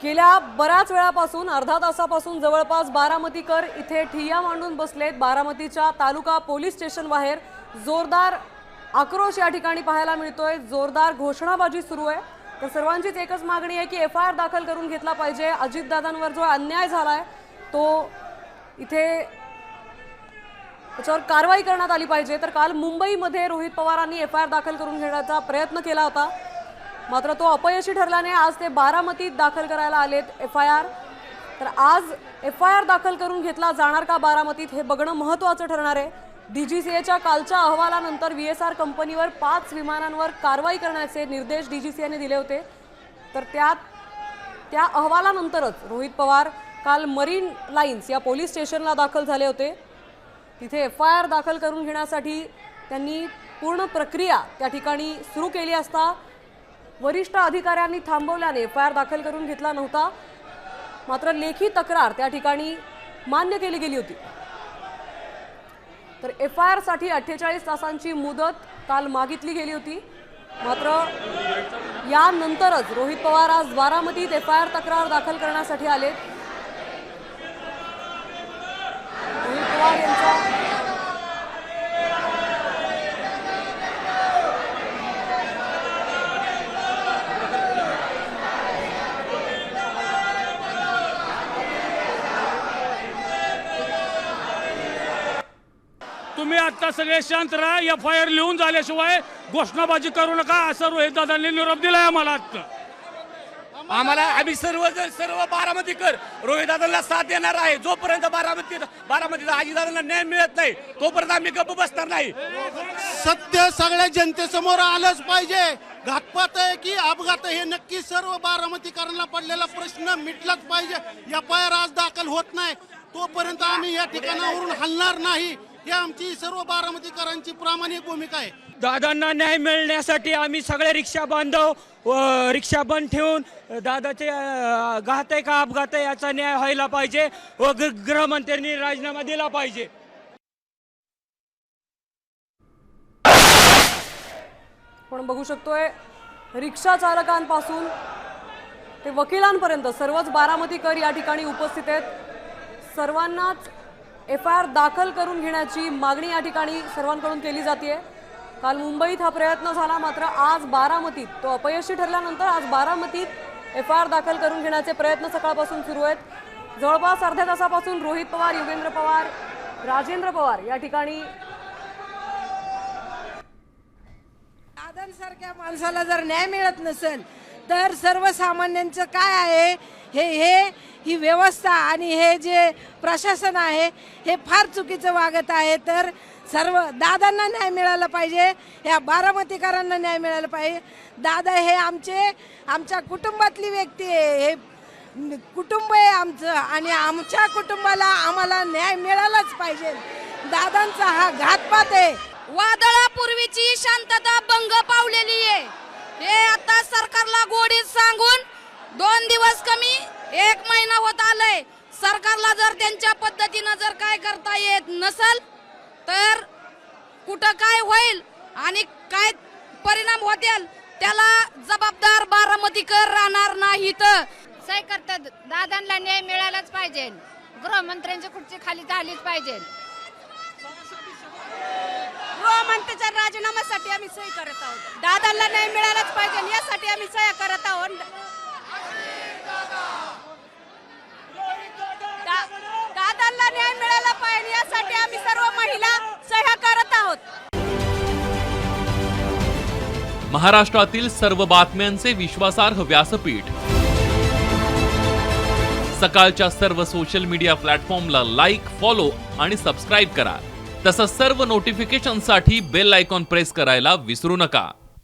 गेल्या बऱ्याच वेळापासून अर्धा तासापासून जवळपास बारामतीकर इथे ठिय्या मांडून बसलेत। बारामतीच्या तालुका पोलीस स्टेशन बाहेर जोरदार आक्रोश या ठिकाणी पाहायला मिळतोय। जोरदार घोषणाबाजी सुरू आहे। तर सर्वांचीच एकच मागणी आहे की एफआयआर दाखल करून घेतला पाहिजे। अजितदादांवर जो अन्याय झालाय तो इथे त्याच्यावर कारवाई करण्यात आली पाहिजे। तर काल मुंबईमध्ये रोहित पवारांनी एफआयआर दाखल करून घेण्याचा प्रयत्न केला होता, मात्र तो अपयशी ठरल्याने आज ते बारामतीत दाखल करायला आलेत एफआयआर। तर आज एफआयआर दाखल करून घेतला जाणार का बारामतीत हे बघणं महत्त्वाचं ठरणार आहे। डीजीसीएच्या कालच्या अहवालानंतर व्हीएसआर कंपनीवर 5 विमानांवर कारवाई करण्याचे निर्देश डीजीसीएने दिले होते। तर त्या अहवालानंतरच रोहित पवार काल मरीन लाईन्स या पोलीस स्टेशनला दाखल झाले होते। तिथे एफआयआर दाखल करून घेण्यासाठी त्यांनी पूर्ण प्रक्रिया त्या ठिकाणी सुरू केली असता वरिष्ठ अधिकाऱ्यांनी थांबवल्याने एफआयआर दाखल करून घेतला नव्हता, मात्र लेखी तक्रार त्या ठिकाणी मान्य केली गेली होती। तर एफआयआर साठी 48 तासांची मुदत काल मागितली गेली होती, मात्र यानंतरच रोहित पवार आज बारामतीत एफआयआर तक्रार दाखल करण्यासाठी आले। रोहित पवार यांच्या तुम्ही आता सगळे शांत राहा, एफआयआर लिहून झाल्याशिवाय घोषणाबाजी करू नका असं रोहित दादांनी निरोप दिलाय आम्हाला। आम्हाला आम्ही सर्व बारामतीकर रोहित दादांना साथ देणार आहे। जोपर्यंत बारामतीचा अजितदादांना न्याय मिळत नाही तोपर्यंत आम्ही गप्प बसणार नाही। सत्य सगळ्या जनतेसमोर आलंच पाहिजे। घातपात आहे की अपघात हे नक्की सर्व बारामतीकरांना पडलेला प्रश्न मिटलाच पाहिजे। एफआयआर आज दाखल होत नाही तोपर्यंत आम्ही या ठिकाणावरून हलणार नाही, ही आमची सर्व बारामतीकरांची प्रामाणिक भूमिका आहे। दादांना न्याय मिळण्यासाठी आम्ही सगळे रिक्षा बांधव रिक्षा बंद ठेवून दादाचे घात आहे का अपघात आहे याचा न्याय व्हायला पाहिजे व गृहमंत्र्यांनी राजीनामा दिला पाहिजे। आपण बघू शकतोय रिक्षा चालकांपासून ते वकिलांपर्यंत सर्वच बारामतीकर या ठिकाणी उपस्थित आहेत। सर्वांनाच एफआयआर दाखल करून घेण्याची मागणी या ठिकाणी सर्वांकडून केली जाते। काल मुंबईत हा प्रयत्न झाला, मात्र आज बारामतीत तो अपयशी ठरल्यानंतर आज बारामतीत एफआयआर दाखल करून घेण्याचे प्रयत्न सकाळपासून सुरू आहेत। जवळपास अर्ध्या तासापासून रोहित पवार, योगेंद्र पवार, राजेंद्र पवार या ठिकाणी दादांसारख्या माणसाला जर न्याय मिळत नसेल तर सर्वसामान्यांचं काय आहे ही व्यवस्था आणि हे जे प्रशासन आहे हे फार चुकीचं वागत आहे। तर सर्व दादांना न्याय मिळाला पाहिजे, या बारामतीकरांना न्याय मिळाला पाहिजे। दादा हे आमच्या कुटुंबातली व्यक्ती आहे, हे कुटुंब आहे आमचं आणि आमच्या कुटुंबाला आम्हाला न्याय मिळालाच पाहिजे। दादांचा हा घातपात आहे। वादळापूर्वीची शांतता भंग पावलेली आहे। हे आता सरकारला गोडीत सांगून 2 दिवस कमी 1 महिना होत आलाय। सरकारला जर त्यांच्या पद्धतीनं जर काय करता येत नसेल तर कुठं काय होईल आणि काय परिणाम होतील त्याला जबाबदार बारामतीकर राहणार नाहीत। सही करतात दादांना न्याय मिळालाच पाहिजे, गृहमंत्र्यांची खुर्ची खाली झालीच पाहिजे। गृहमंत्र्यांच्या राजीनाम्यासाठी आम्ही सही करत आहोत। दादांना न्याय मिळालाच पाहिजे यासाठी आम्ही सह्या करत आहोत। दादांना न्याय मिळाला पाहिजे यासाठी आम्ही सर्व महिला सह्या करत आहोत। महाराष्ट्रातील सर्व बातम्यांचे विश्वासार्ह व्यासपीठ सकाळच्या सर्व सोशल मीडिया प्लॅटफॉर्मला लाईक, फॉलो आणि सबस्क्राईब करा। तसंच सर्व नोटिफिकेशनसाठी बेल आयकॉन प्रेस करायला विसरू नका।